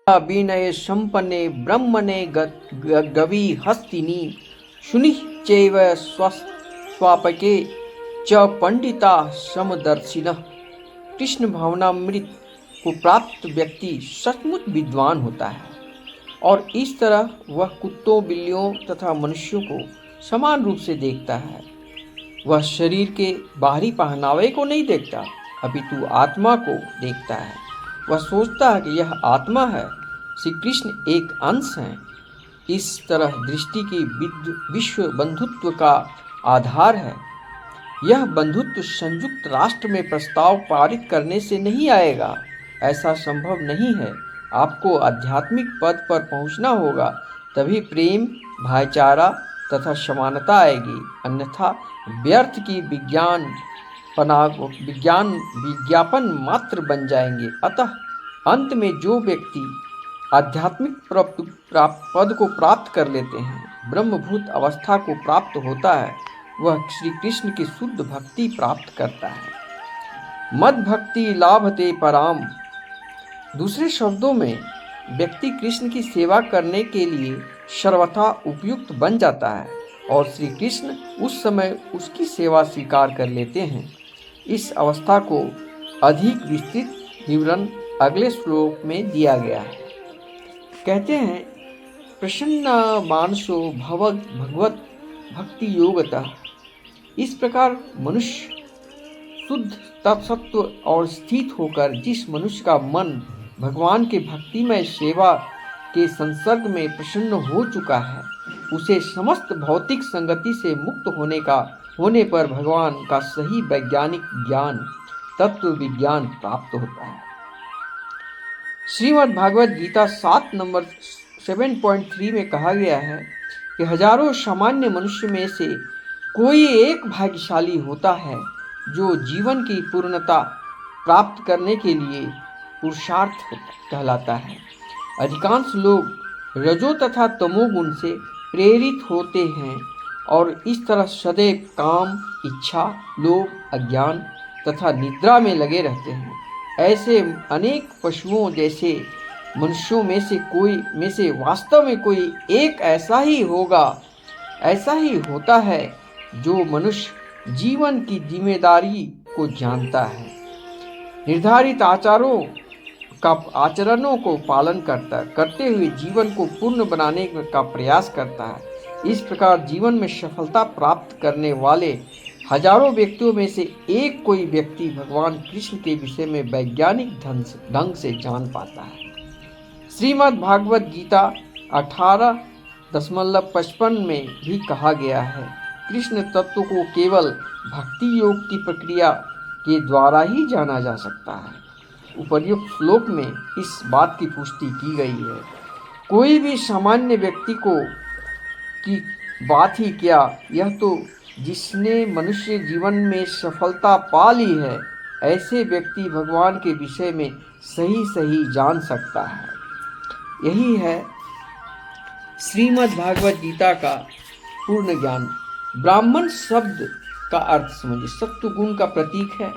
विनय संपन्ने ब्रह्मणे गवी हस्तिनी शुनिश्चैव स्वापके च पंडिता समदर्शिनः। कृष्ण भावनामृत को प्राप्त व्यक्ति सचमुच विद्वान होता है और इस तरह वह कुत्तों, बिल्लियों तथा मनुष्यों को समान रूप से देखता है। वह शरीर के बाहरी पहनावे को नहीं देखता, अपितु आत्मा को देखता है। वह सोचता है कि यह आत्मा है, श्री कृष्ण एक अंश है। इस तरह दृष्टि की विश्व बंधुत्व का आधार है। यह बंधुत्व संयुक्त राष्ट्र में प्रस्ताव पारित करने से नहीं आएगा, ऐसा संभव नहीं है। आपको आध्यात्मिक पद पर पहुंचना होगा, तभी प्रेम, भाईचारा तथा समानता आएगी, अन्यथा व्यर्थ की विज्ञापन मात्र बन जाएंगे। अतः अंत में जो व्यक्ति आध्यात्मिक पद को प्राप्त कर लेते हैं, ब्रह्मभूत अवस्था को प्राप्त होता है, वह श्री कृष्ण की शुद्ध भक्ति प्राप्त करता है। मद भक्ति लाभते पराम। दूसरे शब्दों में व्यक्ति कृष्ण की सेवा करने के लिए सर्वथा उपयुक्त बन जाता है और श्री कृष्ण उस समय उसकी सेवा स्वीकार कर लेते हैं। इस अवस्था को अधिक विस्तृत विवरण अगले श्लोक में दिया गया है। कहते हैं, प्रसन्न मानसो भगवत भक्ति योगतः। इस प्रकार मनुष्य शुद्ध तत्सत्व और स्थित होकर जिस मनुष्य का मन भगवान के भक्तिमय सेवा के संसर्ग में प्रसन्न हो चुका है, उसे समस्त भौतिक संगति से मुक्त होने पर भगवान का सही वैज्ञानिक ज्ञान, तत्व विज्ञान प्राप्त होता है। श्रीमद् भागवत गीता 7.3 में कहा गया है कि हजारों सामान्य मनुष्य में से कोई एक भाग्यशाली होता है जो जीवन की पूर्णता प्राप्त करने के लिए पुरुषार्थ कहलाता है। अधिकांश लोग रजो तथा तमोगुण से प्रेरित होते हैं और इस तरह सदैव काम, इच्छा, लोभ, अज्ञान तथा निद्रा में लगे रहते हैं। ऐसे अनेक पशुओं जैसे मनुष्यों में से वास्तव में कोई एक ऐसा ही होता है जो मनुष्य जीवन की जिम्मेदारी को जानता है, निर्धारित आचरणों को पालन करते हुए जीवन को पूर्ण बनाने का प्रयास करता है। इस प्रकार जीवन में सफलता प्राप्त करने वाले हजारों व्यक्तियों में से एक कोई व्यक्ति भगवान कृष्ण के विषय में वैज्ञानिक ढंग से जान पाता है। श्रीमद् भागवत गीता 18.55 में भी कहा गया है, कृष्ण तत्व को केवल भक्ति योग की प्रक्रिया के द्वारा ही जाना जा सकता है। उपर्युक्त श्लोक में इस बात की पुष्टि की गई है। कोई भी सामान्य व्यक्ति की बात ही क्या, यह तो जिसने मनुष्य जीवन में सफलता पा ली है, ऐसे व्यक्ति भगवान के विषय में सही जान सकता है। यही है श्रीमद् भागवत गीता का पूर्ण ज्ञान। ब्राह्मण शब्द का अर्थ समझिए, सत्व गुण का प्रतीक है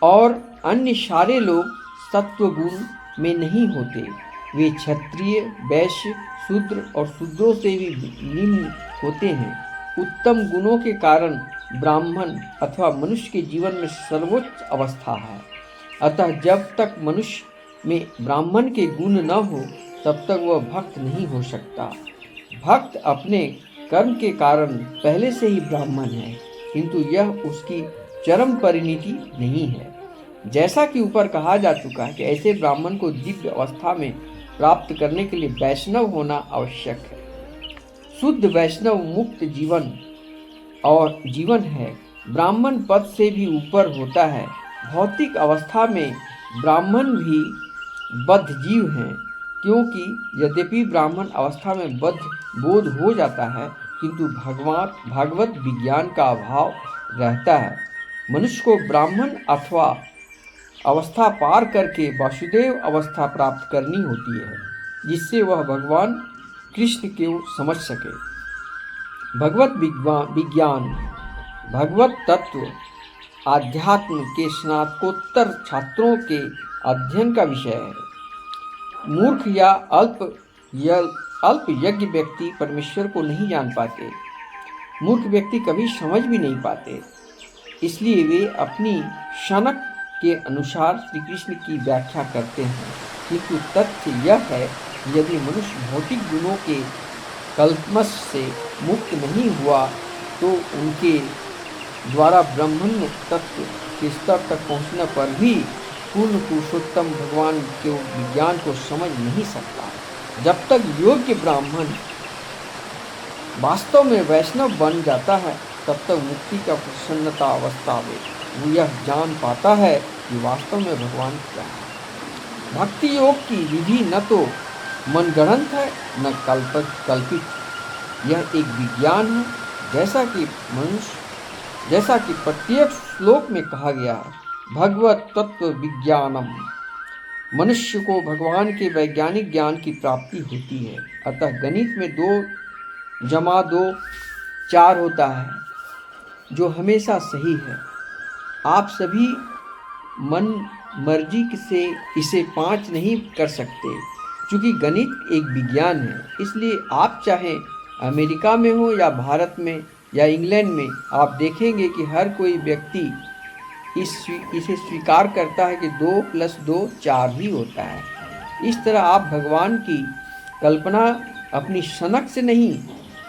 और अन्य सारे लोग सत्व गुण में नहीं होते। वे क्षत्रिय, वैश्य, शूद्र और शूद्रों से भी निम्न होते हैं। उत्तम गुणों के कारण ब्राह्मण अथवा मनुष्य के जीवन में सर्वोच्च अवस्था है। अतः जब तक मनुष्य में ब्राह्मण के गुण न हो, तब तक वह भक्त नहीं हो सकता। भक्त अपने कर्म के कारण पहले से ही ब्राह्मण है, किंतु यह उसकी चरम परिणति नहीं है। जैसा कि ऊपर कहा जा चुका है कि ऐसे ब्राह्मण को दिव्य अवस्था में प्राप्त करने के लिए वैष्णव होना आवश्यक है। शुद्ध वैष्णव मुक्त जीवन है, ब्राह्मण पद से भी ऊपर होता है। भौतिक अवस्था में ब्राह्मण भी बद्ध जीव हैं, क्योंकि यद्यपि ब्राह्मण अवस्था में बद्ध बोध हो जाता है, किंतु भागवत विज्ञान का अभाव रहता है। मनुष्य को ब्राह्मण अथवा अवस्था पार करके वासुदेव अवस्था प्राप्त करनी होती है, जिससे वह भगवान कृष्ण को समझ सके। भगवत विज्ञान, भगवत तत्व आध्यात्म के स्नातकोत्तर छात्रों के अध्ययन का विषय है। मूर्ख या अल्प यज्ञ व्यक्ति परमेश्वर को नहीं जान पाते। मूर्ख व्यक्ति कभी समझ भी नहीं पाते, इसलिए वे अपनी शनक के अनुसार श्री कृष्ण की व्याख्या करते हैं। किंतु तथ्य यह है कि यदि मनुष्य भौतिक गुणों के कल्मश से मुक्त नहीं हुआ तो उनके द्वारा ब्रह्मण्य तत्व के स्तर तक पहुंचने पर भी पूर्ण पुरुषोत्तम भगवान के विज्ञान को समझ नहीं सकता। जब तक योग्य ब्राह्मण वास्तव में वैष्णव बन जाता है तब तक मुक्ति का प्रसन्नता अवस्था में वो यह जान पाता है कि वास्तव में भगवान क्या है। भक्ति योग की विधि न तो मनगढ़ंत है न कल्पित, यह एक विज्ञान है। जैसा कि प्रत्येक श्लोक में कहा गया है, भगवत तत्व विज्ञानम, मनुष्य को भगवान के वैज्ञानिक ज्ञान की प्राप्ति होती है। अतः गणित में 2 जमा 2 4 होता है, जो हमेशा सही है। आप सभी मन मर्जी से इसे 5 नहीं कर सकते, क्योंकि गणित एक विज्ञान है। इसलिए आप चाहे अमेरिका में हो या भारत में या इंग्लैंड में, आप देखेंगे कि हर कोई व्यक्ति इसे स्वीकार करता है कि 2 + 2 4 ही होता है। इस तरह आप भगवान की कल्पना अपनी सनक से नहीं।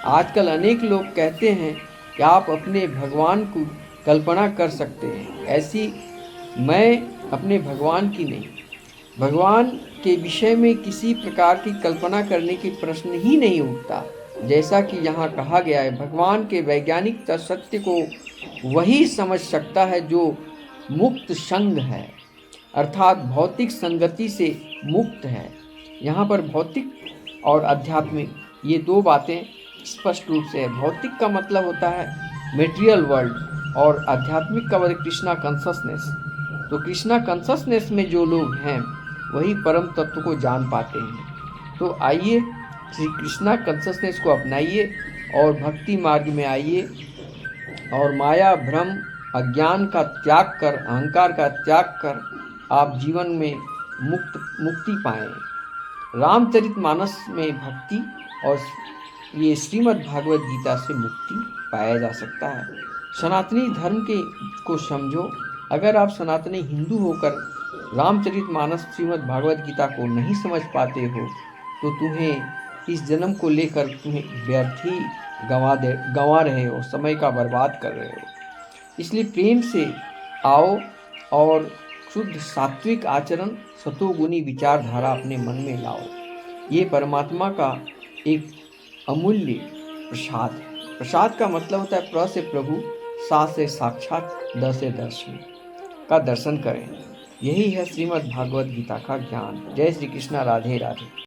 आजकल अनेक लोग कहते हैं कि आप अपने भगवान को कल्पना कर सकते हैं, ऐसी मैं अपने भगवान की नहीं। भगवान के विषय में किसी प्रकार की कल्पना करने की प्रश्न ही नहीं उठता। जैसा कि यहाँ कहा गया है, भगवान के वैज्ञानिक सत्य को वही समझ सकता है जो मुक्त संग है, अर्थात भौतिक संगति से मुक्त है। यहाँ पर भौतिक और आध्यात्मिक ये 2 बातें स्पष्ट रूप से है। भौतिक का मतलब होता है मेटेरियल वर्ल्ड और आध्यात्मिक का मतलब कृष्णा कॉन्शसनेस। तो कृष्णा कॉन्शसनेस में जो लोग हैं वही परम तत्व को जान पाते हैं। तो आइए श्री कृष्णा कॉन्शसनेस को अपनाइए और भक्ति मार्ग में आइए और माया भ्रम अज्ञान का त्याग कर, अहंकार का त्याग कर आप जीवन में मुक्ति पाएं। रामचरितमानस में भक्ति और ये श्रीमद् भागवत गीता से मुक्ति पाया जा सकता है। सनातनी धर्म को समझो। अगर आप सनातनी हिंदू होकर रामचरितमानस श्रीमद् भागवत गीता को नहीं समझ पाते हो तो तुम्हें इस जन्म को लेकर तुम्हें व्यर्थ ही गंवा रहे हो, समय का बर्बाद कर रहे हो। इसलिए प्रेम से आओ और शुद्ध सात्विक आचरण, सतोगुणी विचारधारा अपने मन में लाओ। ये परमात्मा का एक अमूल्य प्रसाद है। प्रसाद का मतलब होता है प्र से प्रभु, सा से साक्षात, द से दर्शन का दर्शन करें। यही है श्रीमद् भागवत गीता का ज्ञान। जय श्री कृष्णा, राधे राधे।